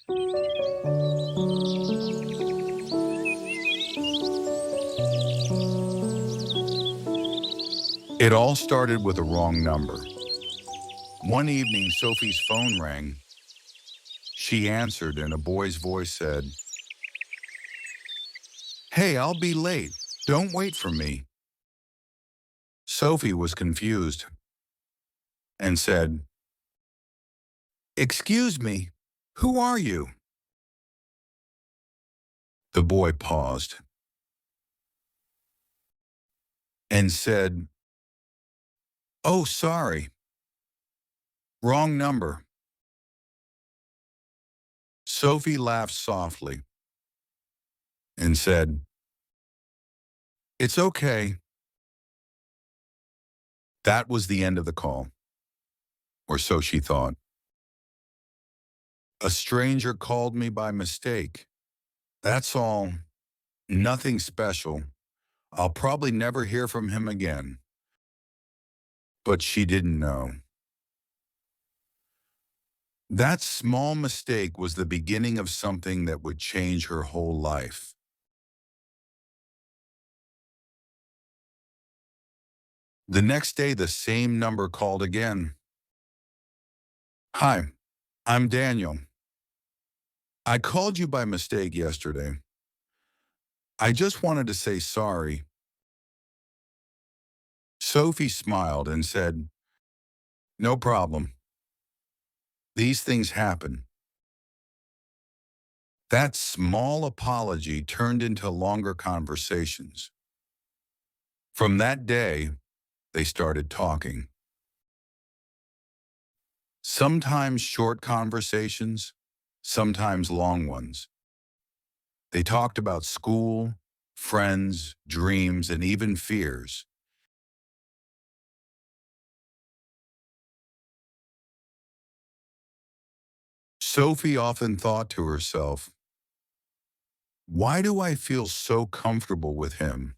It all started with a wrong number. One evening, Sophie's phone rang. She answered, and a boy's voice said, "Hey, I'll be late. Don't wait for me." Sophie was confused and said, "Excuse me, who are you?" The boy paused and said, "Oh, sorry, wrong number." Sophie laughed softly and said, "It's okay." That was the end of the call, or so she thought. A stranger called me by mistake. That's all. Nothing special. I'll probably never hear from him again. But she didn't know. That small mistake was the beginning of something that would change her whole life. The next day, the same number called again. "Hi, I'm Daniel. I called you by mistake yesterday. I just wanted to say sorry." Sophie smiled and said, "No problem. These things happen." That small apology turned into longer conversations. From that day, they started talking. Sometimes short conversations, sometimes long ones. They talked about school, friends, dreams, and even fears. Sophie often thought to herself, "Why do I feel so comfortable with him?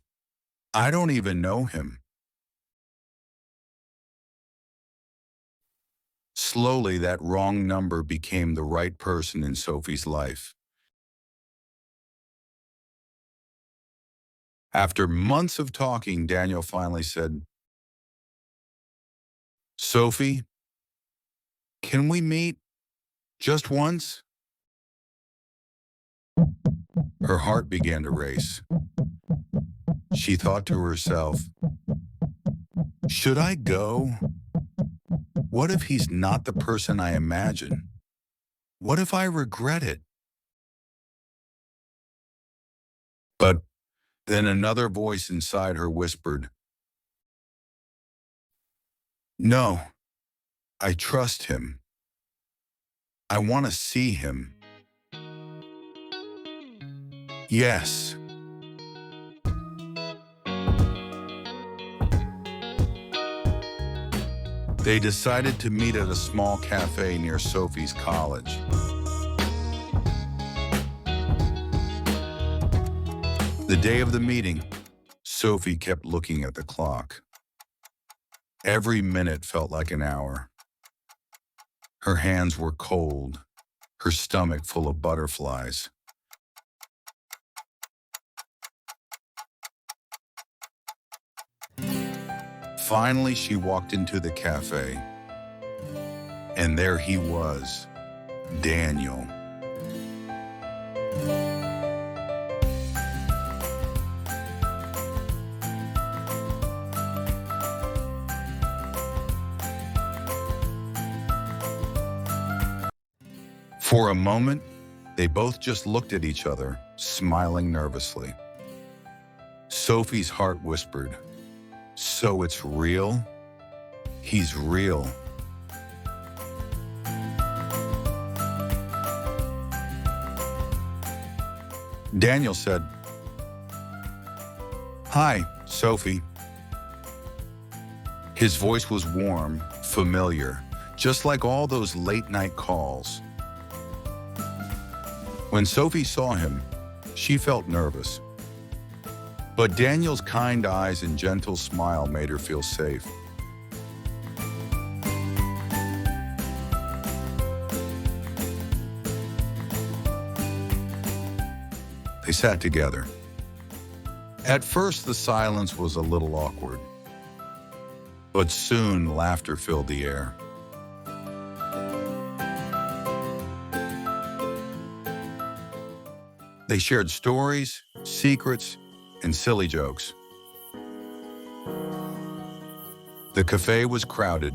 I don't even know him." Slowly, that wrong number became the right person in Sophie's life. After months of talking, Daniel finally said, "Sophie, can we meet just once?" Her heart began to race. She thought to herself, "Should I go? What if he's not the person I imagine? What if I regret it?" But then another voice inside her whispered, "No, I trust him. I want to see him." Yes. They decided to meet at a small cafe near Sophie's college. The day of the meeting, Sophie kept looking at the clock. Every minute felt like an hour. Her hands were cold, her stomach full of butterflies. Finally, she walked into the cafe, and there he was, Daniel. For a moment, they both just looked at each other, smiling nervously. Sophie's heart whispered, "So it's real? He's real." Daniel said, "Hi, Sophie." His voice was warm, familiar, just like all those late-night calls. When Sophie saw him, she felt nervous. But Daniel's kind eyes and gentle smile made her feel safe. They sat together. At first, the silence was a little awkward, but soon laughter filled the air. They shared stories, secrets, and silly jokes. The cafe was crowded,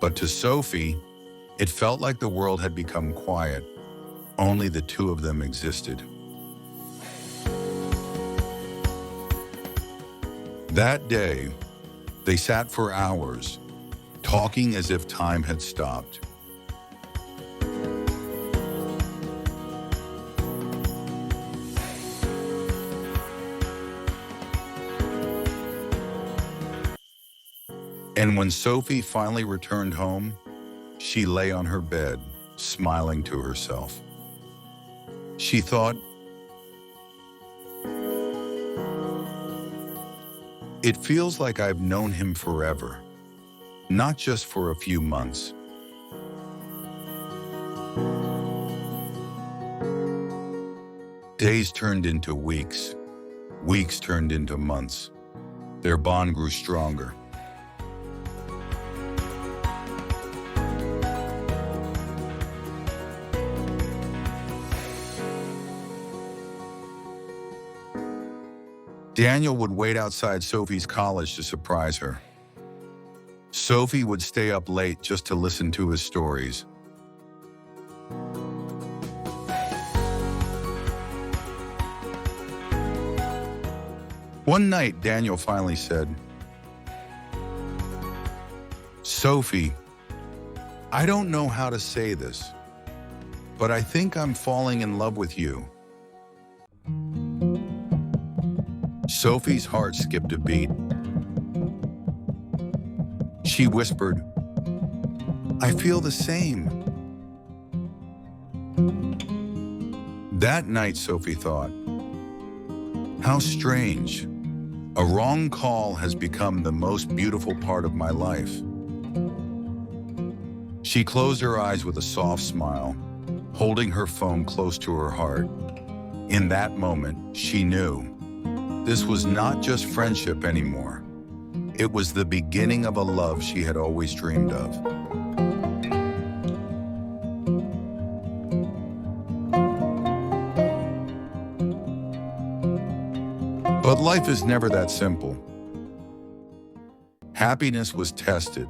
but to Sophie, it felt like the world had become quiet. Only the two of them existed. That day, they sat for hours, talking as if time had stopped. And when Sophie finally returned home, she lay on her bed, smiling to herself. She thought, "It feels like I've known him forever, not just for a few months." Days turned into weeks. Weeks turned into months. Their bond grew stronger. Daniel would wait outside Sophie's college to surprise her. Sophie would stay up late just to listen to his stories. One night, Daniel finally said, "Sophie, I don't know how to say this, but I think I'm falling in love with you." Sophie's heart skipped a beat. She whispered, "I feel the same." That night, Sophie thought, "How strange. A wrong call has become the most beautiful part of my life." She closed her eyes with a soft smile, holding her phone close to her heart. In that moment, she knew this was not just friendship anymore. It was the beginning of a love she had always dreamed of. But life is never that simple. Happiness was tested.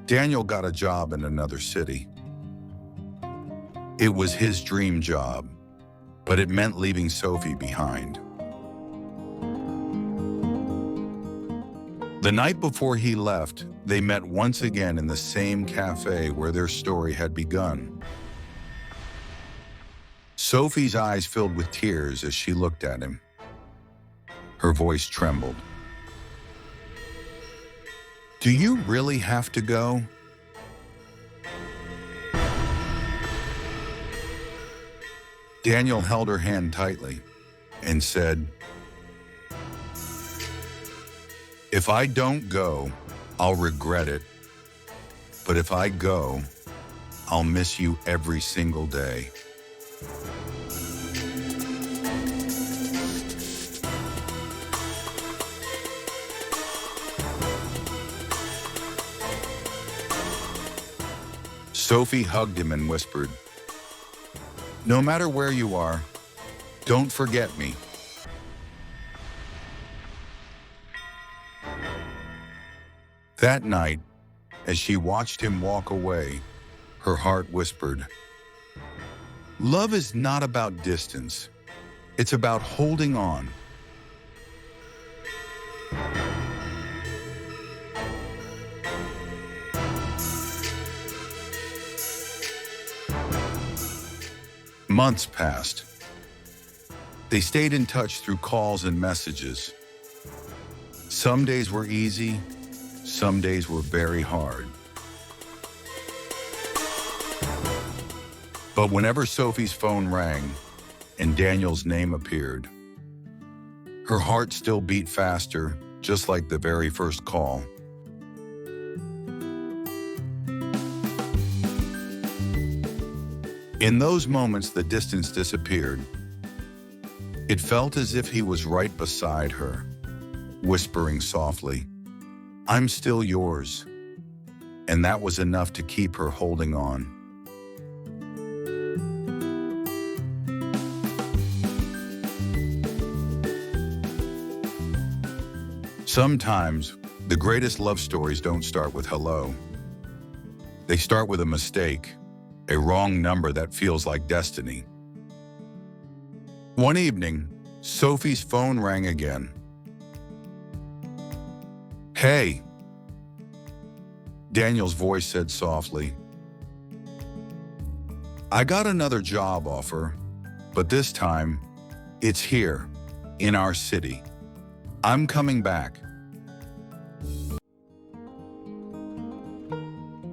Daniel got a job in another city. It was his dream job, but it meant leaving Sophie behind. The night before he left, they met once again in the same cafe where their story had begun. Sophie's eyes filled with tears as she looked at him. Her voice trembled. "Do you really have to go?" Daniel held her hand tightly and said, "If I don't go, I'll regret it. But if I go, I'll miss you every single day." Sophie hugged him and whispered, "No matter where you are, don't forget me." That night, as she watched him walk away, her heart whispered, "Love is not about distance. It's about holding on." Months passed. They stayed in touch through calls and messages. Some days were easy, some days were very hard. But whenever Sophie's phone rang and Daniel's name appeared, her heart still beat faster, just like the very first call. In those moments, the distance disappeared. It felt as if he was right beside her, whispering softly, "I'm still yours." And that was enough to keep her holding on. Sometimes, the greatest love stories don't start with hello. They start with a mistake, a wrong number that feels like destiny. One evening, Sophie's phone rang again. "Hey," Daniel's voice said softly. "I got another job offer, but this time, it's here, in our city. I'm coming back."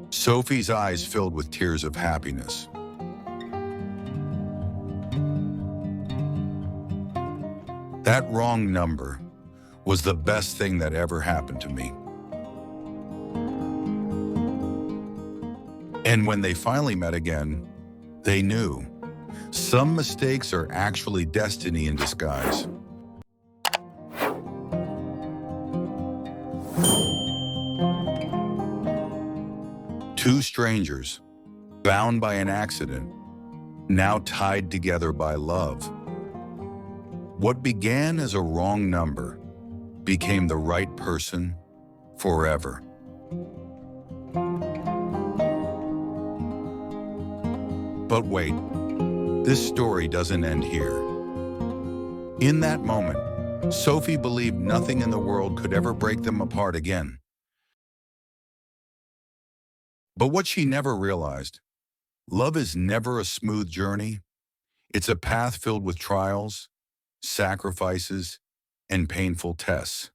Sophie's eyes filled with tears of happiness. That wrong number was the best thing that ever happened to me. And when they finally met again, they knew some mistakes are actually destiny in disguise. Two strangers, bound by an accident, now tied together by love. What began as a wrong number became the right person forever. But wait, this story doesn't end here. In that moment, Sophie believed nothing in the world could ever break them apart again. But what she never realized, love is never a smooth journey. It's a path filled with trials, sacrifices, and painful tests.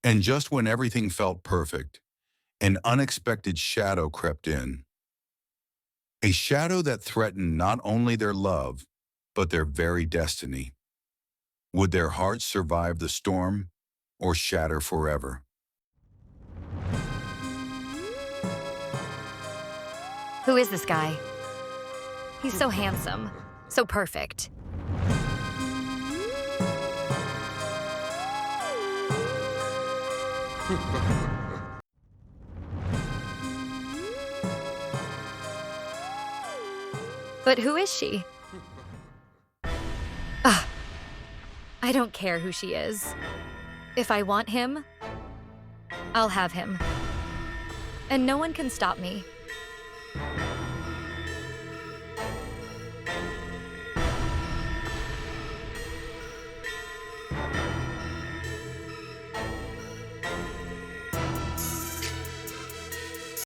And just when everything felt perfect, an unexpected shadow crept in. A shadow that threatened not only their love, but their very destiny. Would their hearts survive the storm or shatter forever? Who is this guy? He's so handsome, so perfect. But who is she? I don't care who she is. If I want him, I'll have him. And no one can stop me.